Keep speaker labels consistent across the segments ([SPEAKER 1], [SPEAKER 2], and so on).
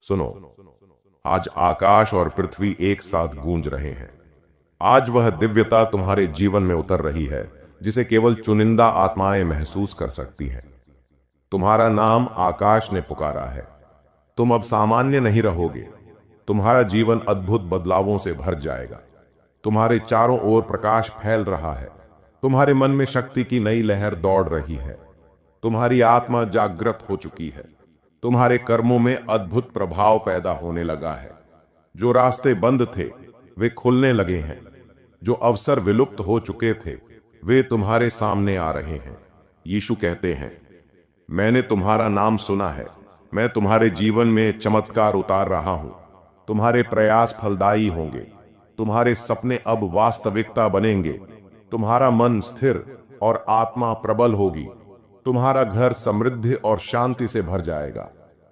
[SPEAKER 1] सुनो, आज आकाश और पृथ्वी एक साथ गूंज रहे हैं। आज वह दिव्यता तुम्हारे जीवन में उतर रही है जिसे केवल चुनिंदा आत्माएं महसूस कर सकती हैं। तुम्हारा नाम आकाश ने पुकारा है। तुम अब सामान्य नहीं रहोगे। तुम्हारा जीवन अद्भुत बदलावों से भर जाएगा। तुम्हारे चारों ओर प्रकाश फैल रहा है। तुम्हारे मन में शक्ति की नई लहर दौड़ रही है। तुम्हारी आत्मा जागृत हो चुकी है। तुम्हारे कर्मों में अद्भुत प्रभाव पैदा होने लगा है। जो रास्ते बंद थे वे खुलने लगे हैं। जो अवसर विलुप्त हो चुके थे वे तुम्हारे सामने आ रहे हैं। यीशु कहते हैं, मैंने तुम्हारा नाम सुना है। मैं तुम्हारे जीवन में चमत्कार उतार रहा हूं। तुम्हारे प्रयास फलदायी होंगे। तुम्हारे सपने अब वास्तविकता बनेंगे। तुम्हारा मन स्थिर और आत्मा प्रबल होगी। तुम्हारा घर समृद्धि और शांति से भर जाएगा।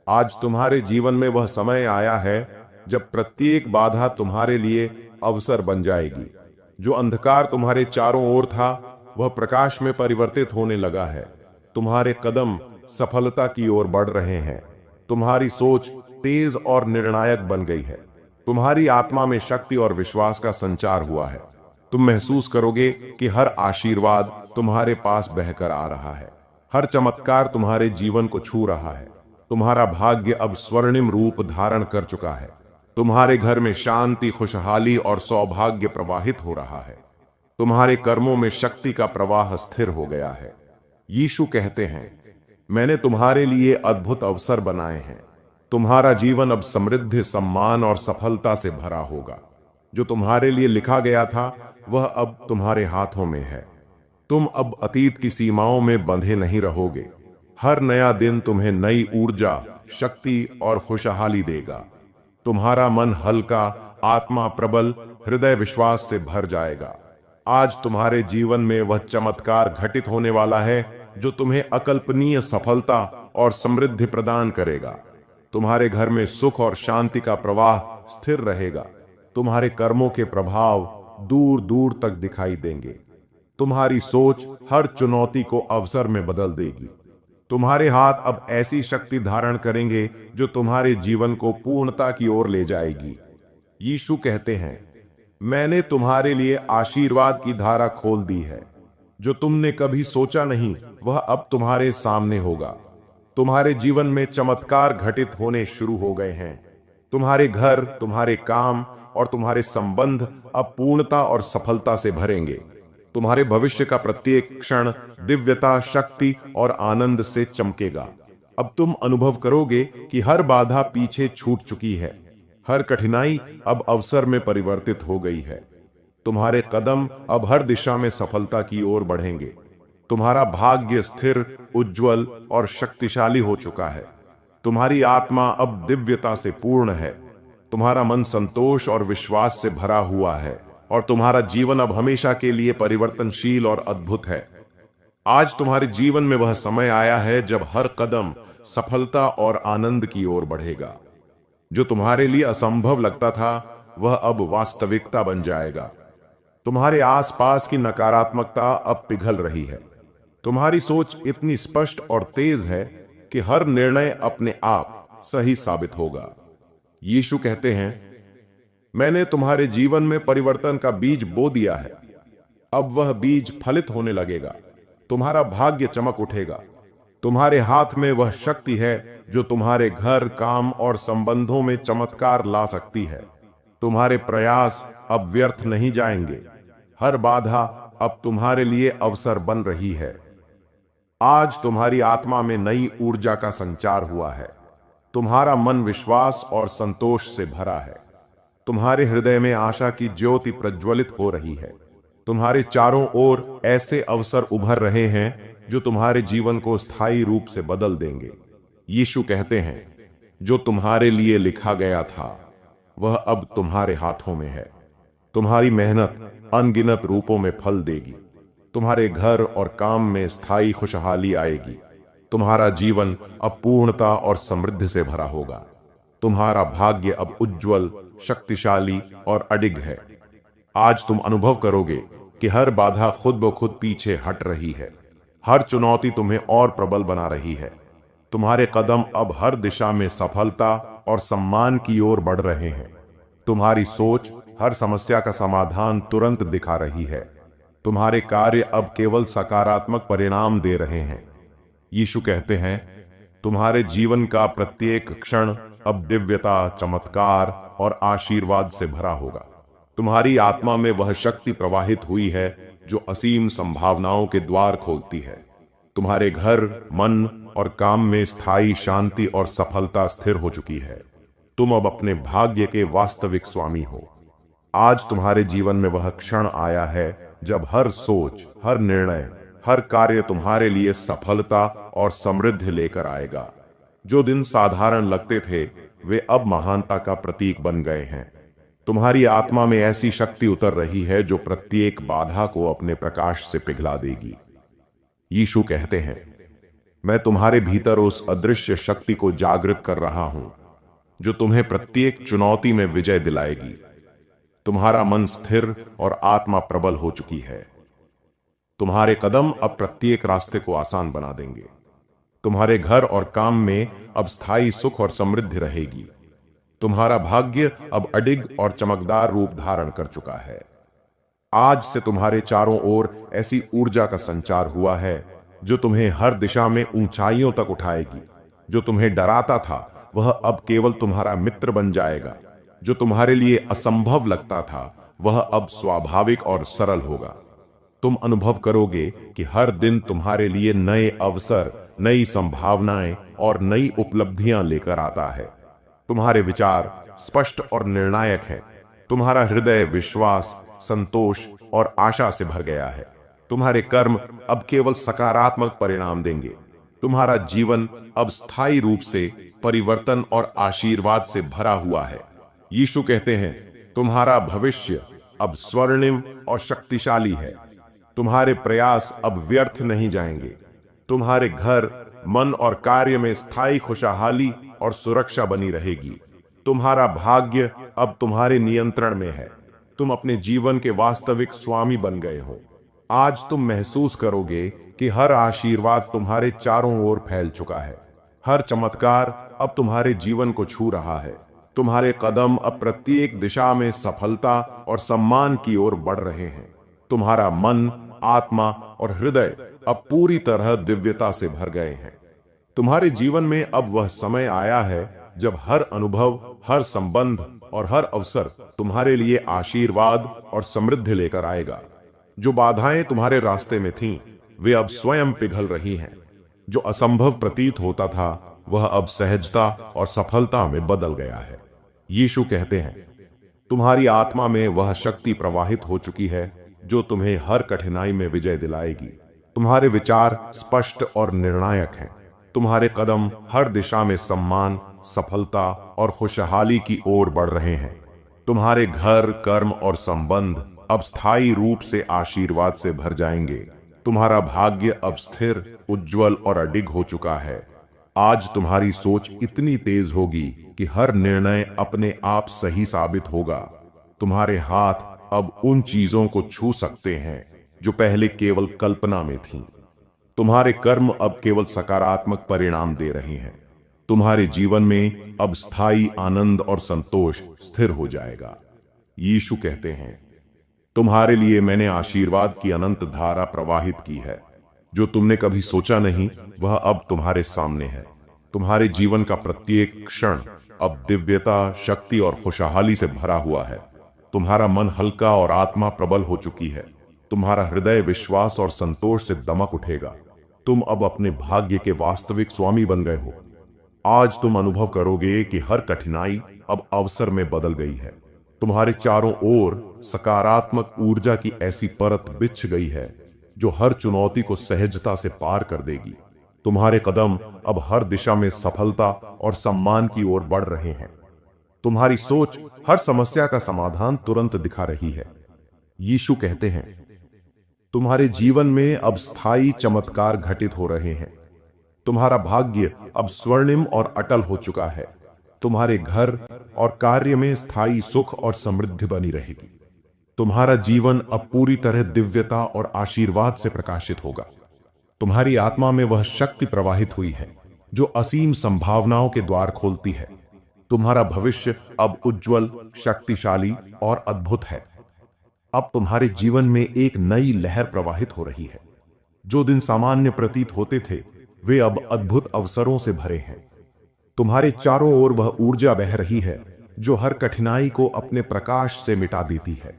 [SPEAKER 1] आज तुम्हारे जीवन में वह समय आया है जब प्रत्येक बाधा तुम्हारे लिए अवसर बन जाएगी। जो अंधकार तुम्हारे चारों ओर था वह प्रकाश में परिवर्तित होने लगा है। तुम्हारे कदम सफलता की ओर बढ़ रहे हैं। तुम्हारी सोच तेज और निर्णायक बन गई है। तुम्हारी आत्मा में शक्ति और विश्वास का संचार हुआ है। तुम महसूस करोगे कि हर आशीर्वाद तुम्हारे पास बहकर आ रहा है। हर चमत्कार तुम्हारे जीवन को छू रहा है। तुम्हारा भाग्य अब स्वर्णिम रूप धारण कर चुका है। तुम्हारे घर में शांति, खुशहाली और सौभाग्य प्रवाहित हो रहा है। तुम्हारे कर्मों में शक्ति का प्रवाह स्थिर हो गया है। यीशु कहते हैं, मैंने तुम्हारे लिए अद्भुत अवसर बनाए हैं। तुम्हारा जीवन अब समृद्धि, सम्मान और सफलता से भरा होगा। जो तुम्हारे लिए लिखा गया था वह अब तुम्हारे हाथों में है। तुम अब अतीत की सीमाओं में बंधे नहीं रहोगे। हर नया दिन तुम्हें नई ऊर्जा, शक्ति और खुशहाली देगा। तुम्हारा मन हल्का, आत्मा प्रबल, हृदय विश्वास से भर जाएगा। आज तुम्हारे जीवन में वह चमत्कार घटित होने वाला है जो तुम्हें अकल्पनीय सफलता और समृद्धि प्रदान करेगा। तुम्हारे घर में सुख और शांति का प्रवाह स्थिर रहेगा। तुम्हारे कर्मों के प्रभाव दूर दूर तक दिखाई देंगे। तुम्हारी सोच हर चुनौती को अवसर में बदल देगी। तुम्हारे हाथ अब ऐसी शक्ति धारण करेंगे जो तुम्हारे जीवन को पूर्णता की ओर ले जाएगी। यीशु कहते हैं, मैंने तुम्हारे लिए आशीर्वाद की धारा खोल दी है। जो तुमने कभी सोचा नहीं वह अब तुम्हारे सामने होगा। तुम्हारे जीवन में चमत्कार घटित होने शुरू हो गए हैं। तुम्हारे घर, तुम्हारे काम और तुम्हारे संबंध अब पूर्णता और सफलता से भरेंगे। तुम्हारे भविष्य का प्रत्येक क्षण दिव्यता, शक्ति और आनंद से चमकेगा। अब तुम अनुभव करोगे कि हर बाधा पीछे छूट चुकी है। हर कठिनाई अब अवसर में परिवर्तित हो गई है। तुम्हारे कदम अब हर दिशा में सफलता की ओर बढ़ेंगे। तुम्हारा भाग्य स्थिर, उज्जवल और शक्तिशाली हो चुका है। तुम्हारी आत्मा अब दिव्यता से पूर्ण है। तुम्हारा मन संतोष और विश्वास से भरा हुआ है और तुम्हारा जीवन अब हमेशा के लिए परिवर्तनशील और अद्भुत है। आज तुम्हारे जीवन में वह समय आया है जब हर कदम सफलता और आनंद की ओर बढ़ेगा। जो तुम्हारे लिए असंभव लगता था वह अब वास्तविकता बन जाएगा। तुम्हारे आसपास की नकारात्मकता अब पिघल रही है। तुम्हारी सोच इतनी स्पष्ट और तेज है कि हर निर्णय अपने आप सही साबित होगा। यीशु कहते हैं, मैंने तुम्हारे जीवन में परिवर्तन का बीज बो दिया है। अब वह बीज फलित होने लगेगा। तुम्हारा भाग्य चमक उठेगा। तुम्हारे हाथ में वह शक्ति है जो तुम्हारे घर, काम और संबंधों में चमत्कार ला सकती है। तुम्हारे प्रयास अब व्यर्थ नहीं जाएंगे। हर बाधा अब तुम्हारे लिए अवसर बन रही है। आज तुम्हारी आत्मा में नई ऊर्जा का संचार हुआ है। तुम्हारा मन विश्वास और संतोष से भरा है। तुम्हारे हृदय में आशा की ज्योति प्रज्वलित हो रही है। तुम्हारे चारों ओर ऐसे अवसर उभर रहे हैं जो तुम्हारे जीवन को स्थायी रूप से बदल देंगे। यीशु कहते हैं, जो तुम्हारे लिए लिखा गया था वह अब तुम्हारे हाथों में है। तुम्हारी मेहनत अनगिनत रूपों में फल देगी। तुम्हारे घर और काम में स्थायी खुशहाली आएगी। तुम्हारा जीवन अब पूर्णता और समृद्धि से भरा होगा। तुम्हारा भाग्य अब उज्जवल, शक्तिशाली और अडिग है। आज तुम अनुभव करोगे कि हर बाधा खुद ब खुद पीछे हट रही है। हर चुनौती तुम्हें और प्रबल बना रही है। तुम्हारे कदम अब हर दिशा में सफलता और सम्मान की ओर बढ़ रहे हैं। तुम्हारी सोच हर समस्या का समाधान तुरंत दिखा रही है। तुम्हारे कार्य अब केवल सकारात्मक परिणाम दे रहे हैं। यीशु कहते हैं, तुम्हारे जीवन का प्रत्येक क्षण अब दिव्यता, चमत्कार और आशीर्वाद से भरा होगा। तुम्हारी आत्मा में वह शक्ति प्रवाहित हुई है जो असीम संभावनाओं के द्वार खोलती है। तुम्हारे घर, मन और काम में स्थायी शांति और सफलता स्थिर हो चुकी है। तुम अब अपने भाग्य के वास्तविक स्वामी हो। आज तुम्हारे जीवन में वह क्षण आया है जब हर सोच, हर निर्णय, हर कार्य तुम्हारे लिए सफलता और समृद्धि लेकर आएगा। जो दिन साधारण लगते थे वे अब महानता का प्रतीक बन गए हैं। तुम्हारी आत्मा में ऐसी शक्ति उतर रही है जो प्रत्येक बाधा को अपने प्रकाश से पिघला देगी। यीशु कहते हैं, मैं तुम्हारे भीतर उस अदृश्य शक्ति को जागृत कर रहा हूं जो तुम्हें प्रत्येक चुनौती में विजय दिलाएगी। तुम्हारा मन स्थिर और आत्मा प्रबल हो चुकी है। तुम्हारे कदम अब प्रत्येक रास्ते को आसान बना देंगे। तुम्हारे घर और काम में अब स्थायी सुख और समृद्धि रहेगी। तुम्हारा भाग्य अब अडिग और चमकदार रूप धारण कर चुका है। आज से तुम्हारे चारों ओर ऐसी ऊर्जा का संचार हुआ है जो तुम्हें हर दिशा में ऊंचाइयों तक उठाएगी। जो तुम्हें डराता था वह अब केवल तुम्हारा मित्र बन जाएगा। जो तुम्हारे लिए असंभव लगता था वह अब स्वाभाविक और सरल होगा। तुम अनुभव करोगे कि हर दिन तुम्हारे लिए नए अवसर, नई संभावनाएं और नई उपलब्धियां लेकर आता है। तुम्हारे विचार स्पष्ट और निर्णायक हैं। तुम्हारा हृदय विश्वास, संतोष और आशा से भर गया है। तुम्हारे कर्म अब केवल सकारात्मक परिणाम देंगे। तुम्हारा जीवन अब स्थायी रूप से परिवर्तन और आशीर्वाद से भरा हुआ है। यीशु कहते हैं, तुम्हारा भविष्य अब स्वर्णिम और शक्तिशाली है। तुम्हारे प्रयास अब व्यर्थ नहीं जाएंगे। तुम्हारे घर, मन और कार्य में स्थायी खुशहाली और सुरक्षा बनी रहेगी। तुम्हारा भाग्य अब तुम्हारे नियंत्रण में है। तुम अपने जीवन के वास्तविक स्वामी बन गए हो। आज तुम महसूस करोगे कि हर आशीर्वाद तुम्हारे चारों ओर फैल चुका है। हर चमत्कार अब तुम्हारे जीवन को छू रहा है। तुम्हारे कदम अब प्रत्येक दिशा में सफलता और सम्मान की ओर बढ़ रहे हैं। तुम्हारा मन, आत्मा और हृदय अब पूरी तरह दिव्यता से भर गए हैं। तुम्हारे जीवन में अब वह समय आया है जब हर अनुभव, हर संबंध और हर अवसर तुम्हारे लिए आशीर्वाद और समृद्धि लेकर आएगा। जो बाधाएं तुम्हारे रास्ते में थीं, वे अब स्वयं पिघल रही हैं। जो असंभव प्रतीत होता था वह अब सहजता और सफलता में बदल गया है। यीशु कहते हैं, तुम्हारी आत्मा में वह शक्ति प्रवाहित हो चुकी है जो तुम्हें हर कठिनाई में विजय दिलाएगी। तुम्हारे विचार स्पष्ट और निर्णायक हैं। तुम्हारे कदम हर दिशा में सम्मान, सफलता और खुशहाली की ओर बढ़ रहे हैं। तुम्हारे घर, कर्म और संबंध अब स्थायी रूप से आशीर्वाद से भर जाएंगे। तुम्हारा भाग्य अब स्थिर, उज्जवल और अडिग हो चुका है। आज तुम्हारी सोच इतनी तेज होगी कि हर निर्णय अपने आप सही साबित होगा। तुम्हारे हाथ अब उन चीजों को छू सकते हैं जो पहले केवल कल्पना में थीं। तुम्हारे कर्म अब केवल सकारात्मक परिणाम दे रहे हैं। तुम्हारे जीवन में अब स्थायी आनंद और संतोष स्थिर हो जाएगा। यीशु कहते हैं, तुम्हारे लिए मैंने आशीर्वाद की अनंत धारा प्रवाहित की है। जो तुमने कभी सोचा नहीं वह अब तुम्हारे सामने है। तुम्हारे जीवन का प्रत्येक क्षण अब दिव्यता, शक्ति और खुशहाली से भरा हुआ है। तुम्हारा मन हल्का और आत्मा प्रबल हो चुकी है। तुम्हारा हृदय विश्वास और संतोष से दमक उठेगा। तुम अब अपने भाग्य के वास्तविक स्वामी बन गए हो। आज तुम अनुभव करोगे कि हर कठिनाई अब अवसर में बदल गई है। तुम्हारे चारों ओर सकारात्मक ऊर्जा की ऐसी परत बिछ गई है जो हर चुनौती को सहजता से पार कर देगी। तुम्हारे कदम अब हर दिशा में सफलता और सम्मान की ओर बढ़ रहे हैं। तुम्हारी सोच हर समस्या का समाधान तुरंत दिखा रही है। यीशु कहते हैं, तुम्हारे जीवन में अब स्थायी चमत्कार घटित हो रहे हैं। तुम्हारा भाग्य अब स्वर्णिम और अटल हो चुका है। तुम्हारे घर और कार्य में स्थायी सुख और समृद्धि बनी रहेगी। तुम्हारा जीवन अब पूरी तरह दिव्यता और आशीर्वाद से प्रकाशित होगा। तुम्हारी आत्मा में वह शक्ति प्रवाहित हुई है जो असीम संभावनाओं के द्वार खोलती है। तुम्हारा भविष्य अब उज्जवल, शक्तिशाली और अद्भुत है। अब तुम्हारे जीवन में एक नई लहर प्रवाहित हो रही है। जो दिन सामान्य प्रतीत होते थे, वे अब अद्भुत अवसरों से भरे हैं। तुम्हारे चारों ओर वह ऊर्जा बह रही है जो हर कठिनाई को अपने प्रकाश से मिटा देती है।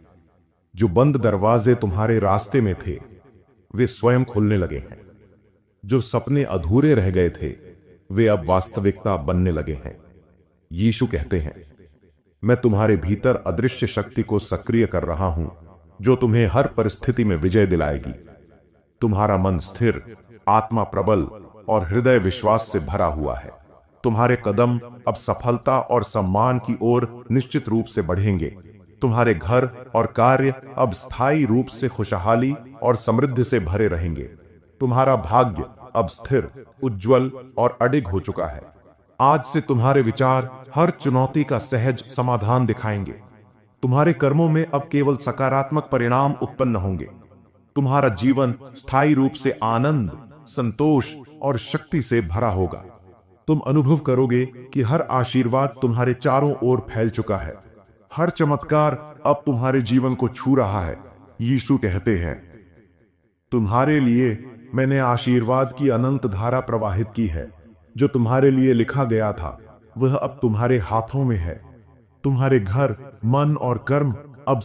[SPEAKER 1] जो बंद दरवाजे तुम्हारे रास्ते में थे, वे स्वयं खुलने लगे हैं। जो सपने अधूरे रह गए थे, वे अब वास्तविकता बनने लगे हैं। यीशु कहते हैं, मैं तुम्हारे भीतर अदृश्य शक्ति को सक्रिय कर रहा हूं, जो तुम्हें हर परिस्थिति में विजय दिलाएगी। तुम्हारा मन स्थिर, आत्मा प्रबल और हृदय विश्वास से भरा हुआ है। तुम्हारे कदम अब सफलता और सम्मान की ओर निश्चित रूप से बढ़ेंगे। तुम्हारे घर और कार्य अब स्थायी रूप से खुशहाली और समृद्धि से भरे रहेंगे। तुम्हारा भाग्य अब स्थिर, उज्जवल और अडिग हो चुका है। आज से तुम्हारे विचार हर चुनौती का सहज समाधान दिखाएंगे। तुम्हारे कर्मों में अब केवल सकारात्मक परिणाम उत्पन्न होंगे। तुम्हारा जीवन स्थायी रूप से आनंद, संतोष और शक्ति से भरा होगा। तुम अनुभव करोगे कि हर आशीर्वाद तुम्हारे चारों ओर फैल चुका है। हर चमत्कार अब तुम्हारे जीवन को छू रहा है। यीशु कहते हैं, तुम्हारे लिए मैंने आशीर्वाद की अनंत धारा प्रवाहित की है। जो तुम्हारे लिए लिखा गया था, वह अब तुम्हारे हाथों में है। तुम्हारे घर, मन और कर्म अब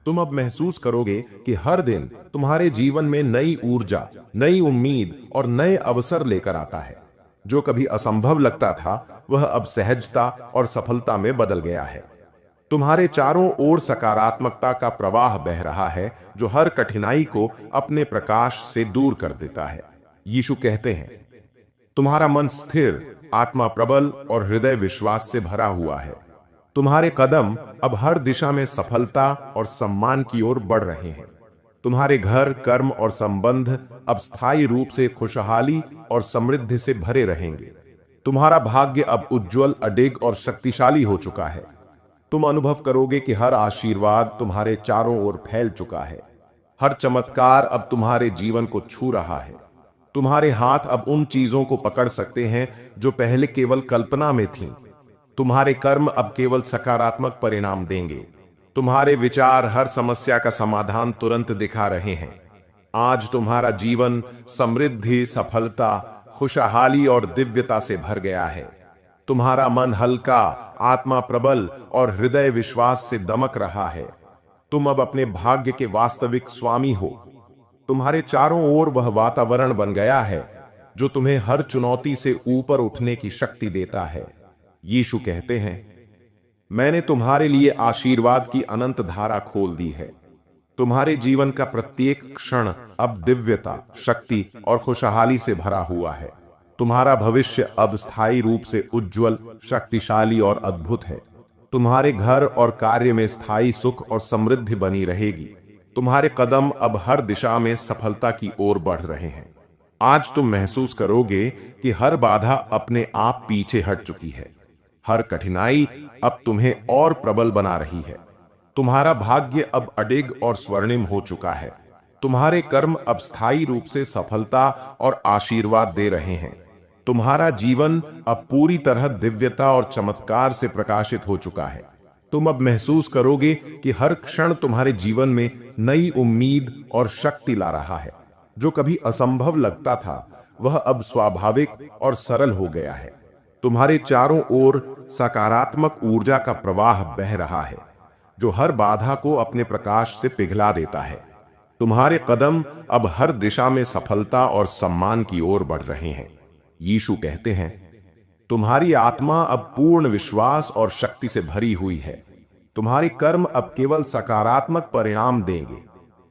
[SPEAKER 1] तुम अब महसूस करोगे कि हर दिन तुम्हारे जीवन में नई ऊर्जा, नई उम्मीद और नए अवसर लेकर आता है। जो कभी असंभव लगता था, वह अब सहजता और सफलता में बदल गया है। तुम्हारे चारों ओर सकारात्मकता का प्रवाह बह रहा है, जो हर कठिनाई को अपने प्रकाश से दूर कर देता है। यीशु कहते हैं, तुम्हारा मन स्थिर, आत्मा प्रबल और हृदय विश्वास से भरा हुआ है। तुम्हारे कदम अब हर दिशा में सफलता और सम्मान की ओर बढ़ रहे हैं। तुम्हारे घर, कर्म और संबंध अब स्थायी रूप से खुशहाली और समृद्धि से भरे रहेंगे। तुम्हारा भाग्य अब उज्जवल, अडिग और शक्तिशाली हो चुका है। तुम अनुभव करोगे कि हर आशीर्वाद तुम्हारे चारों ओर फैल चुका है। हर चमत्कार अब तुम्हारे जीवन को छू रहा है। तुम्हारे हाथ अब उन चीजों को पकड़ सकते हैं जो पहले केवल कल्पना में थीं। तुम्हारे कर्म अब केवल सकारात्मक परिणाम देंगे। तुम्हारे विचार हर समस्या का समाधान तुरंत दिखा रहे हैं। आज तुम्हारा जीवन समृद्धि, सफलता, खुशहाली और दिव्यता से भर गया है। तुम्हारा मन हल्का, आत्मा प्रबल और हृदय विश्वास से दमक रहा है। तुम अब अपने भाग्य के वास्तविक स्वामी हो। तुम्हारे चारों ओर वह वातावरण बन गया है जो तुम्हें हर चुनौती से ऊपर उठने की शक्ति देता है। यीशु कहते हैं, मैंने तुम्हारे लिए आशीर्वाद की अनंत धारा खोल दी है। तुम्हारे जीवन का प्रत्येक क्षण अब दिव्यता, शक्ति और खुशहाली से भरा हुआ है। तुम्हारा भविष्य अब स्थायी रूप से उज्जवल, शक्तिशाली और अद्भुत है। तुम्हारे घर और कार्य में स्थायी सुख और समृद्धि बनी रहेगी। तुम्हारे कदम अब हर दिशा में सफलता की ओर बढ़ रहे हैं। आज तुम महसूस करोगे कि हर बाधा अपने आप पीछे हट चुकी है। हर कठिनाई अब तुम्हें और प्रबल बना रही है। तुम्हारा भाग्य अब अडिग और स्वर्णिम हो चुका है। तुम्हारे कर्म अब स्थायी रूप से सफलता और आशीर्वाद दे रहे हैं। तुम्हारा जीवन अब पूरी तरह दिव्यता और चमत्कार से प्रकाशित हो चुका है। तुम अब महसूस करोगे कि हर क्षण तुम्हारे जीवन में नई उम्मीद और शक्ति ला रहा है। जो कभी असंभव लगता था, वह अब स्वाभाविक और सरल हो गया है। तुम्हारे चारों ओर सकारात्मक ऊर्जा का प्रवाह बह रहा है, जो हर बाधा को अपने प्रकाश से पिघला देता है। तुम्हारे कदम अब हर दिशा में सफलता और सम्मान की ओर बढ़ रहे हैं। यीशु कहते हैं, तुम्हारी आत्मा अब पूर्ण विश्वास और शक्ति से भरी हुई है। तुम्हारे कर्म अब केवल सकारात्मक परिणाम देंगे।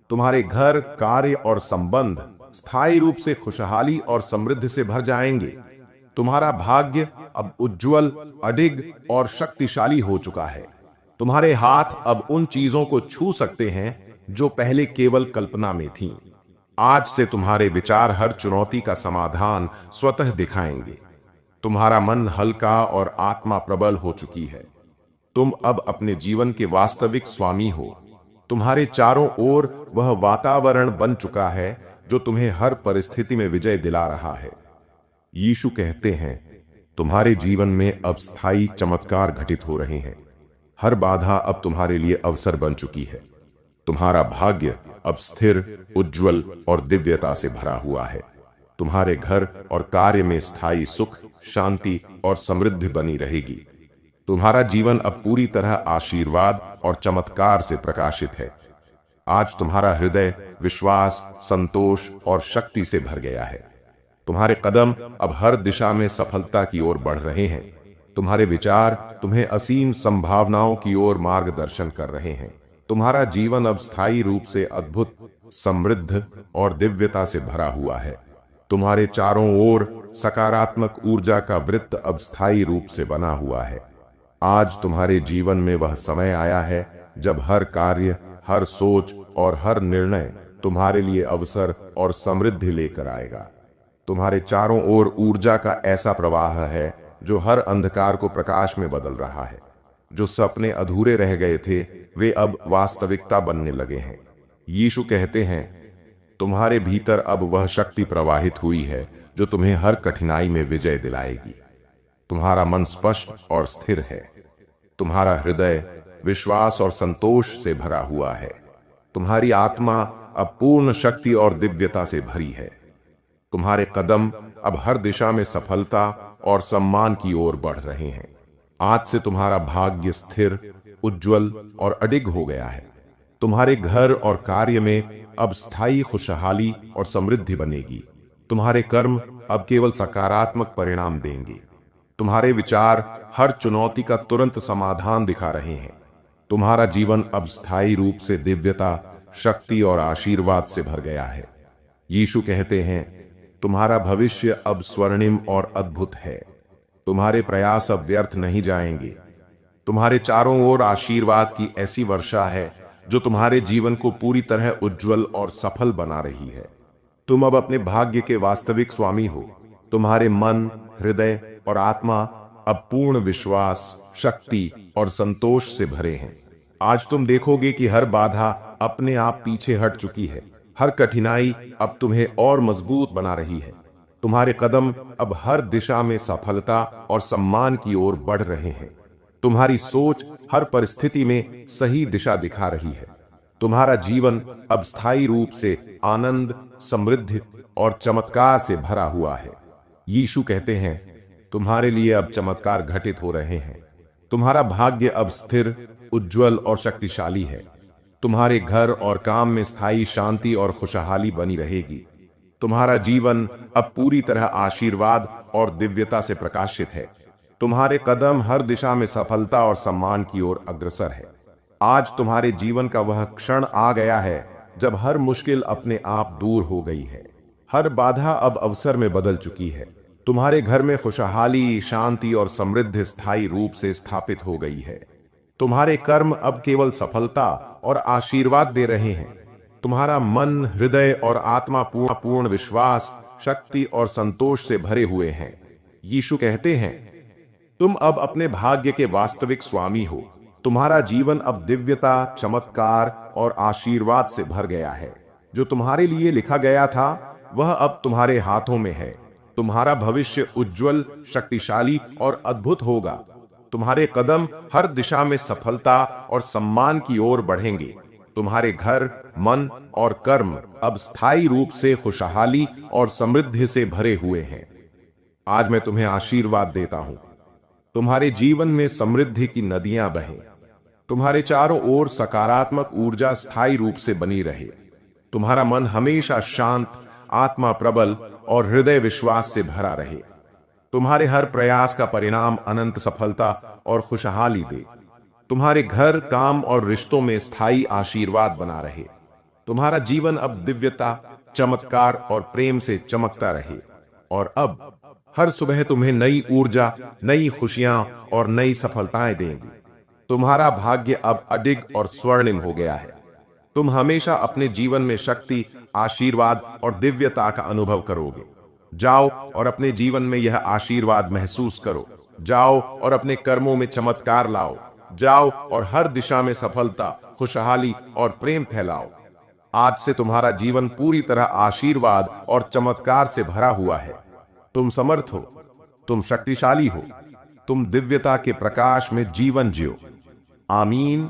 [SPEAKER 1] तुम्हारे घर, कार्य और संबंध स्थायी रूप से खुशहाली और समृद्धि से भर जाएंगे। तुम्हारा भाग्य अब उज्जवल, अडिग और शक्तिशाली हो चुका है। तुम्हारे हाथ अब उन चीजों को छू सकते हैं जो पहले केवल कल्पना में थीं। आज से तुम्हारे विचार हर चुनौती का समाधान स्वतः दिखाएंगे। तुम्हारा मन हल्का और आत्मा प्रबल हो चुकी है। तुम अब अपने जीवन के वास्तविक स्वामी हो। तुम्हारे चारों ओर वह वातावरण बन चुका है जो तुम्हें हर परिस्थिति में विजय दिला रहा है। यीशु कहते हैं, तुम्हारे जीवन में अब स्थायी चमत्कार घटित हो रहे हैं। हर बाधा अब तुम्हारे लिए अवसर बन चुकी है। तुम्हारा भाग्य अब स्थिर, उज्जवल और दिव्यता से भरा हुआ है। तुम्हारे घर और कार्य में स्थायी सुख, शांति और समृद्धि बनी रहेगी। तुम्हारा जीवन अब पूरी तरह आशीर्वाद और चमत्कार से प्रकाशित है। आज तुम्हारा हृदय विश्वास, संतोष और शक्ति से भर गया है। तुम्हारे कदम अब हर दिशा में सफलता की ओर बढ़ रहे हैं। तुम्हारे विचार तुम्हें असीम संभावनाओं की ओर मार्गदर्शन कर रहे हैं। तुम्हारा जीवन अब स्थायी रूप से अद्भुत, समृद्ध और दिव्यता से भरा हुआ है। तुम्हारे चारों ओर सकारात्मक ऊर्जा का वृत्त अब स्थायी रूप से बना हुआ है। आज तुम्हारे जीवन में वह समय आया है जब हर कार्य, हर सोच और हर निर्णय तुम्हारे लिए अवसर और समृद्धि लेकर आएगा। तुम्हारे चारों ओर ऊर्जा का ऐसा प्रवाह है जो हर अंधकार को प्रकाश में बदल रहा है। जो सपने अधूरे रह गए थे वे अब वास्तविकता बनने लगे हैं। यीशु कहते हैं, तुम्हारे भीतर अब वह शक्ति प्रवाहित हुई है जो तुम्हें हर कठिनाई में विजय दिलाएगी। तुम्हारा मन स्पष्ट और स्थिर है। तुम्हारा हृदय विश्वास और संतोष से भरा हुआ है। तुम्हारी आत्मा अब पूर्ण शक्ति और दिव्यता से भरी है। तुम्हारे कदम अब हर दिशा में सफलता और सम्मान की ओर बढ़ रहे हैं। आज से तुम्हारा भाग्य स्थिर, उज्जवल और अडिग हो गया है। तुम्हारे घर और कार्य में अब स्थायी खुशहाली और समृद्धि बनेगी। तुम्हारे कर्म अब केवल सकारात्मक परिणाम देंगे। तुम्हारे विचार हर चुनौती का तुरंत समाधान दिखा रहे हैं। तुम्हारा जीवन अब स्थायी रूप से दिव्यता, शक्ति और आशीर्वाद से भर गया है। यीशु कहते हैं, तुम्हारा भविष्य अब स्वर्णिम और अद्भुत है। तुम्हारे प्रयास अब व्यर्थ नहीं जाएंगे। तुम्हारे चारों ओर आशीर्वाद की ऐसी वर्षा है जो तुम्हारे जीवन को पूरी तरह उज्जवल और सफल बना रही है। तुम अब अपने भाग्य के वास्तविक स्वामी हो। तुम्हारे मन, हृदय और आत्मा अब पूर्ण विश्वास, शक्ति और संतोष से भरे हैं। आज तुम देखोगे कि हर बाधा अपने आप पीछे हट चुकी है। हर कठिनाई अब तुम्हें और मजबूत बना रही है। तुम्हारे कदम अब हर दिशा में सफलता और सम्मान की ओर बढ़ रहे हैं। तुम्हारी सोच हर परिस्थिति में सही दिशा दिखा रही है। तुम्हारा जीवन अब स्थायी रूप से आनंद, समृद्धि और चमत्कार से भरा हुआ है। यीशु कहते हैं, तुम्हारे लिए अब चमत्कार घटित हो रहे हैं। तुम्हारा भाग्य अब स्थिर, उज्जवल और शक्तिशाली है। तुम्हारे घर और काम में स्थायी शांति और खुशहाली बनी रहेगी। तुम्हारा जीवन अब पूरी तरह आशीर्वाद और दिव्यता से प्रकाशित है। तुम्हारे कदम हर दिशा में सफलता और सम्मान की ओर अग्रसर है। आज तुम्हारे जीवन का वह क्षण आ गया है जब हर मुश्किल अपने आप दूर हो गई है। हर बाधा अब अवसर में बदल चुकी है। तुम्हारे घर में खुशहाली, शांति और समृद्धि स्थायी रूप से स्थापित हो गई है। तुम्हारे कर्म अब केवल सफलता और आशीर्वाद दे रहे हैं। तुम्हारा मन, हृदय और आत्मा पूर्ण विश्वास, शक्ति और संतोष से भरे हुए हैं। यीशु कहते हैं, तुम अब अपने भाग्य के वास्तविक स्वामी हो। तुम्हारा जीवन अब दिव्यता, चमत्कार और आशीर्वाद से भर गया है। जो तुम्हारे लिए लिखा गया था वह अब तुम्हारे हाथों में है। तुम्हारा भविष्य उज्जवल, शक्तिशाली और अद्भुत होगा। तुम्हारे कदम हर दिशा में सफलता और सम्मान की ओर बढ़ेंगे। तुम्हारे घर, मन और कर्म अब स्थायी रूप से खुशहाली और समृद्धि से भरे हुए हैं। आज मैं तुम्हें आशीर्वाद देता हूं। तुम्हारे जीवन में समृद्धि की नदियां बहें। तुम्हारे चारों ओर सकारात्मक ऊर्जा स्थायी रूप से बनी रहे। तुम्हारा मन हमेशा शांत, आत्मा प्रबल और हृदय विश्वास से भरा रहे। तुम्हारे हर प्रयास का परिणाम अनंत सफलता और खुशहाली दे। तुम्हारे घर, काम और रिश्तों में स्थायी आशीर्वाद बना रहे। तुम्हारा जीवन अब दिव्यता, चमत्कार और प्रेम से चमकता रहे। और अब हर सुबह तुम्हें नई ऊर्जा, नई खुशियां और नई सफलताएं देंगी। तुम्हारा भाग्य अब अडिग और स्वर्णिम हो गया है। तुम हमेशा अपने जीवन में शक्ति, आशीर्वाद और दिव्यता का अनुभव करोगे। जाओ और अपने जीवन में यह आशीर्वाद महसूस करो। जाओ और अपने कर्मों में चमत्कार लाओ। जाओ और हर दिशा में सफलता, खुशहाली और प्रेम फैलाओ। आज से तुम्हारा जीवन पूरी तरह आशीर्वाद और चमत्कार से भरा हुआ है। तुम समर्थ हो। तुम शक्तिशाली हो। तुम दिव्यता के प्रकाश में जीवन जियो। आमीन।